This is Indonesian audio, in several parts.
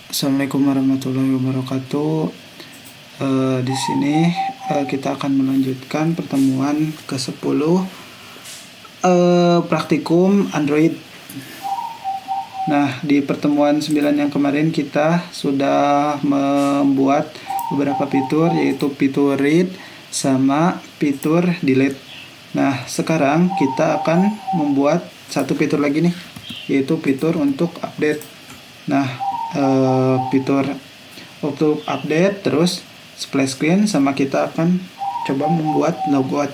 Assalamualaikum warahmatullahi wabarakatuh. Di sini kita akan melanjutkan pertemuan ke-10 praktikum Android. Nah, di pertemuan 9 yang kemarin kita sudah membuat beberapa fitur, yaitu fitur read sama fitur delete. Nah, sekarang kita akan membuat satu fitur lagi nih, yaitu fitur untuk update. Nah, fitur untuk update terus splash screen, sama kita akan coba membuat logout.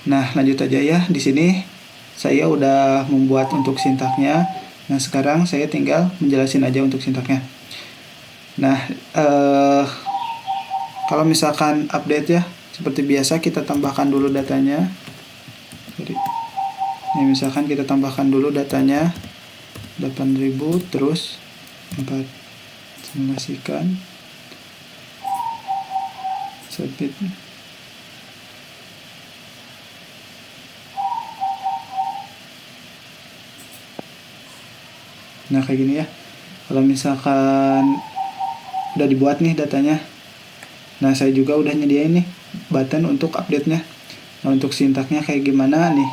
Nah, lanjut aja ya. Di sini saya udah membuat untuk sintaknya. Nah, sekarang saya tinggal menjelasin aja untuk sintaknya. Nah, kalau misalkan update ya, seperti biasa kita tambahkan dulu datanya. Ini misalkan kita tambahkan dulu datanya 8.000 terus 4, simulasikan, submit. Nah, kayak gini ya. Kalau misalkan udah dibuat nih datanya, nah saya juga udah nyediain nih button untuk update nya. Nah, untuk sintaknya kayak gimana nih?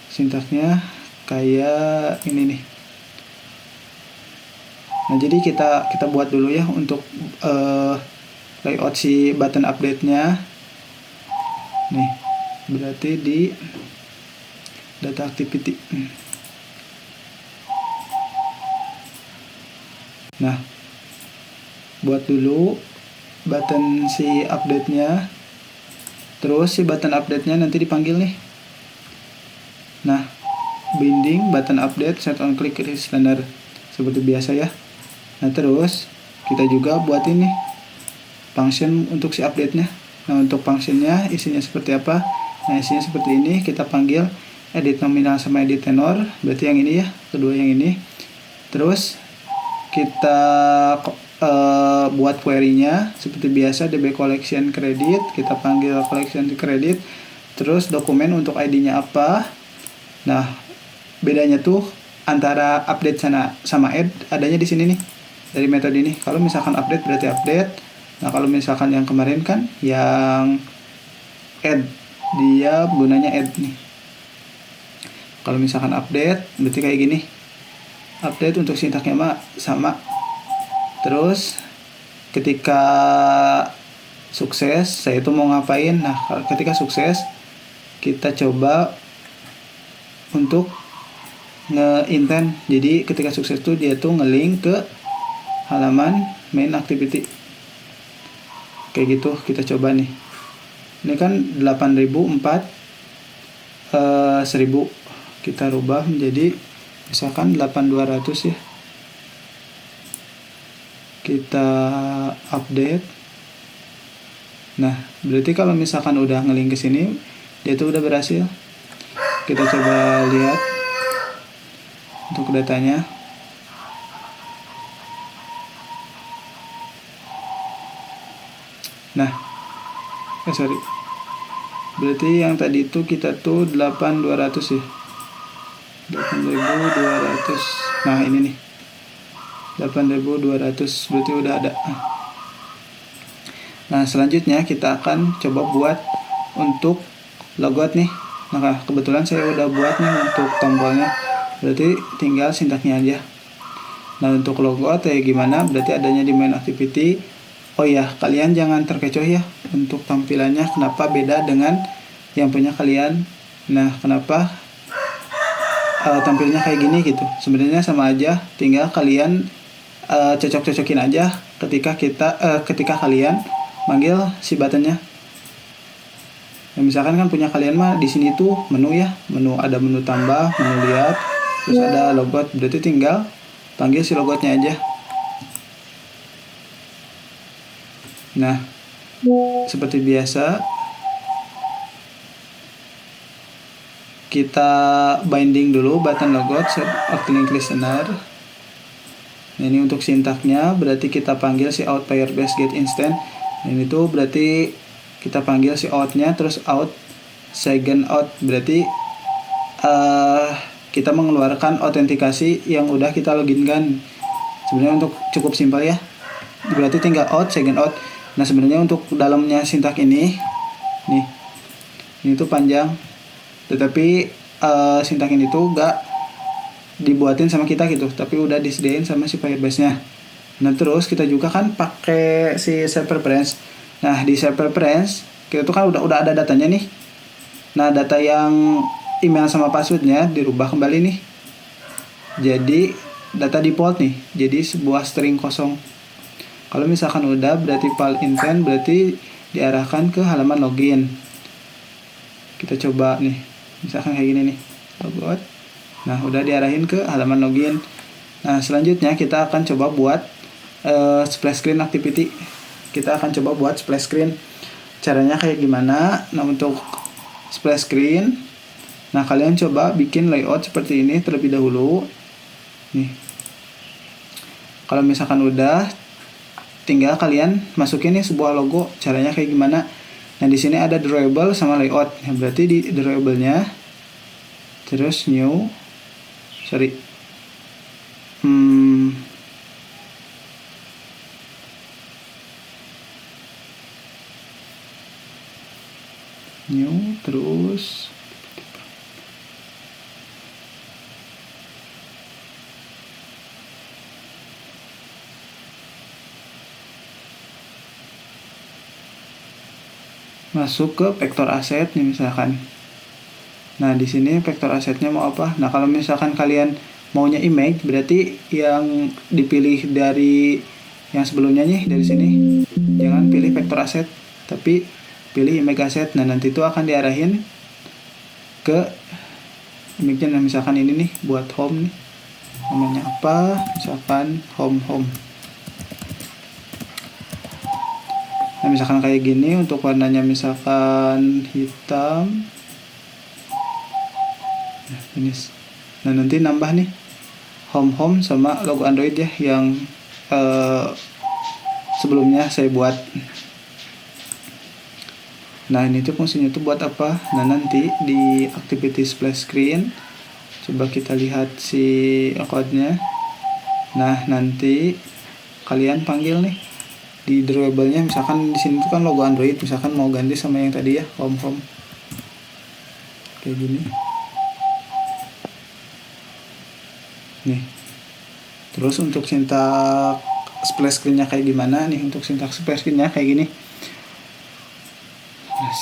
Sintaknya kayak ini nih. Nah, jadi kita buat dulu ya untuk layout si button update-nya. Nih, berarti di data activity. Nah, buat dulu button si update-nya. Terus si button update-nya nanti dipanggil nih. Nah, binding button update set on click listener seperti biasa ya. Nah, terus kita juga buat ini function untuk si update-nya. Nah, untuk functionnya isinya seperti apa? Nah, isinya seperti ini. Kita panggil edit nominal sama edit tenor, berarti yang ini ya, kedua yang ini. Terus kita buat query-nya seperti biasa, db collection credit, kita panggil collection credit. Terus dokumen untuk ID-nya apa? Nah, bedanya tuh antara update sama add adanya di sini nih, dari metode ini. Kalau misalkan update berarti update. Nah, kalau misalkan yang kemarin kan yang add, dia gunanya add nih. Kalau misalkan update berarti kayak gini. Update untuk sintaknya sama. Terus ketika sukses, saya itu mau ngapain? Nah, ketika sukses kita coba untuk nge-intent. Jadi ketika sukses tuh dia tuh nge-link ke halaman main activity. Kayak gitu kita coba nih. Ini kan 8.004 1000. Kita rubah menjadi misalkan 8.200 ya. Kita update. Nah, berarti kalau misalkan udah nge-link ke sini, dia tuh udah berhasil. Kita coba lihat untuk datanya. Nah, berarti yang tadi itu kita tuh 8.200 ya. 8.200. Nah, ini nih. 8.200 berarti udah ada. Nah, selanjutnya kita akan coba buat untuk logout nih. Nah, kebetulan saya udah buat nih untuk tombolnya. Berarti tinggal sintaknya aja. Nah, untuk logout kayak gimana? Berarti adanya di main activity. Oh ya, kalian jangan terkecoh ya untuk tampilannya. Kenapa beda dengan yang punya kalian? Nah, kenapa tampilnya kayak gini gitu? Sebenarnya sama aja. Tinggal kalian cocok-cocokin aja ketika kalian manggil si buttonnya. Nah, misalkan kan punya kalian mah di sini tuh menu ya, ada menu tambah, menu lihat, terus ada logout. Berarti tinggal panggil si logoutnya aja. Nah, seperti biasa kita binding dulu button logout set on click listener. Nah, ini untuk sintaknya berarti kita panggil si out firebase get instant. Nah, ini tuh berarti kita panggil si out-nya, terus out second out berarti kita mengeluarkan autentikasi yang udah kita loginkan. Sebenarnya untuk cukup simpel ya, berarti tinggal out, second out. Nah sebenarnya untuk dalamnya sintak ini nih, ini tuh panjang, tetapi sintak ini tuh gak dibuatin sama kita gitu, tapi udah disediain sama si Firebase-nya. Nah terus kita juga kan pakai si Save Preference. Nah di Save Preference kita tuh kan udah ada datanya nih. Nah data yang email sama passwordnya dirubah kembali nih, jadi data default nih, jadi sebuah string kosong. Kalau misalkan udah, berarti file intent, berarti diarahkan ke halaman login. Kita coba nih, misalkan kayak gini nih, logout. Nah udah diarahin ke halaman login. Nah selanjutnya kita akan coba buat splash screen activity. Kita akan coba buat splash screen. Caranya kayak gimana? Nah untuk splash screen, nah kalian coba bikin layout seperti ini terlebih dahulu nih. Kalau misalkan udah, tinggal kalian masukin nih sebuah logo. Caranya kayak gimana? Nah di sini ada drawable sama layout. Nah, berarti di drawable-nya terus new terus masuk ke vektor asset nih misalkan. Nah di sini vektor asetnya mau apa? Nah kalau misalkan kalian maunya image, berarti yang dipilih dari yang sebelumnya nih, dari sini jangan pilih vektor aset, tapi pilih image asset. Nah nanti itu akan diarahin ke image-nya. Nah misalkan ini nih buat home nih, namanya apa? Misalkan home. Nah misalkan kayak gini, untuk warnanya misalkan hitam. Nah finish. Nah nanti nambah nih home sama logo Android ya, yang sebelumnya saya buat. Nah ini tuh fungsinya tuh buat apa? Nah nanti di activity splash screen, coba kita lihat si code-nya. Nah nanti kalian panggil nih di drawable-nya, misalkan di sini tuh kan logo Android, misalkan mau ganti sama yang tadi ya, home kayak gini nih. Terus untuk sintak splash screen-nya kayak gimana nih? Untuk sintak splash screen-nya kayak gini.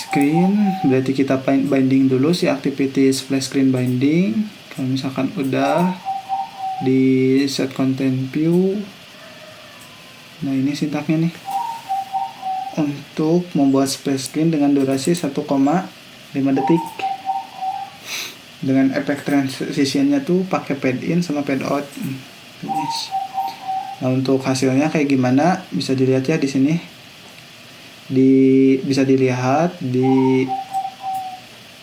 Screen berarti kita binding dulu si activity splash screen binding. Kalau misalkan udah, di set content view. Nah ini sintaknya nih, untuk membuat splash screen dengan durasi 1,5 detik. Dengan efek transitionnya tuh pakai fade in sama fade out. Nah untuk hasilnya kayak gimana bisa dilihat ya di sini. Bisa dilihat di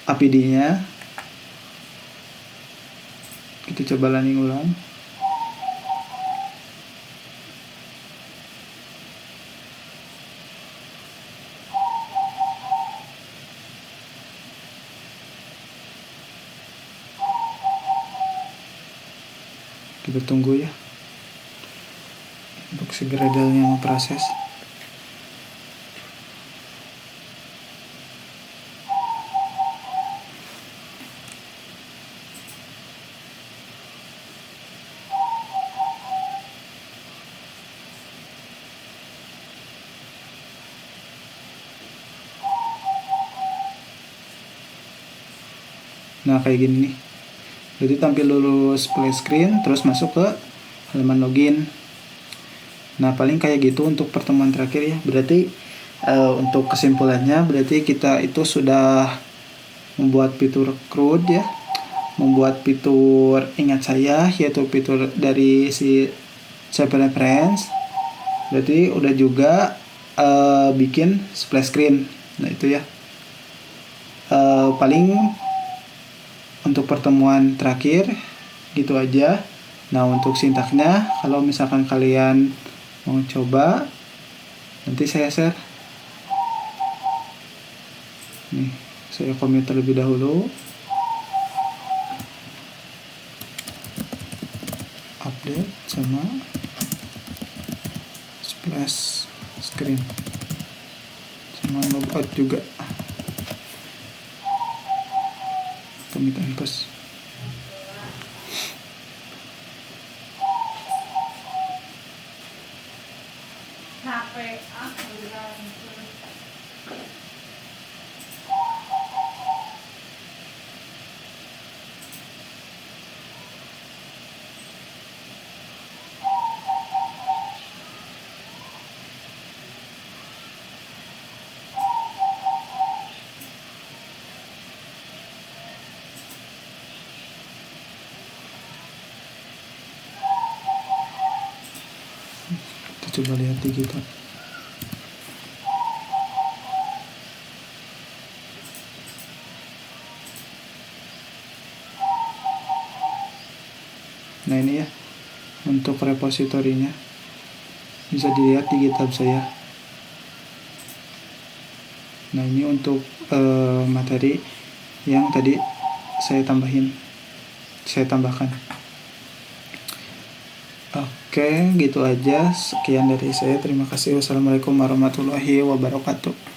APD-nya. Kita coba running ulang. Kita tunggu ya untuk si Gradle-nya memproses. Nah kayak gini nih, jadi tampil dulu splash screen, terus masuk ke halaman login. Nah paling kayak gitu untuk pertemuan terakhir ya. Berarti untuk kesimpulannya, berarti kita itu sudah membuat fitur CRUD ya, membuat fitur ingat saya, yaitu fitur dari si Save Reference. Berarti udah juga bikin splash screen. Nah itu ya, paling untuk pertemuan terakhir gitu aja. Nah untuk sintaknya, kalau misalkan kalian mau coba, nanti saya share nih, saya commit terlebih dahulu, update sama splash screen sama logout juga, commit and paste. Kita coba lihat di GitHub. Nah ini ya untuk repositorinya, bisa dilihat di GitHub saya. Nah ini untuk materi yang tadi saya tambahkan. Oke, gitu aja. Sekian dari saya. Terima kasih. Wassalamualaikum warahmatullahi wabarakatuh.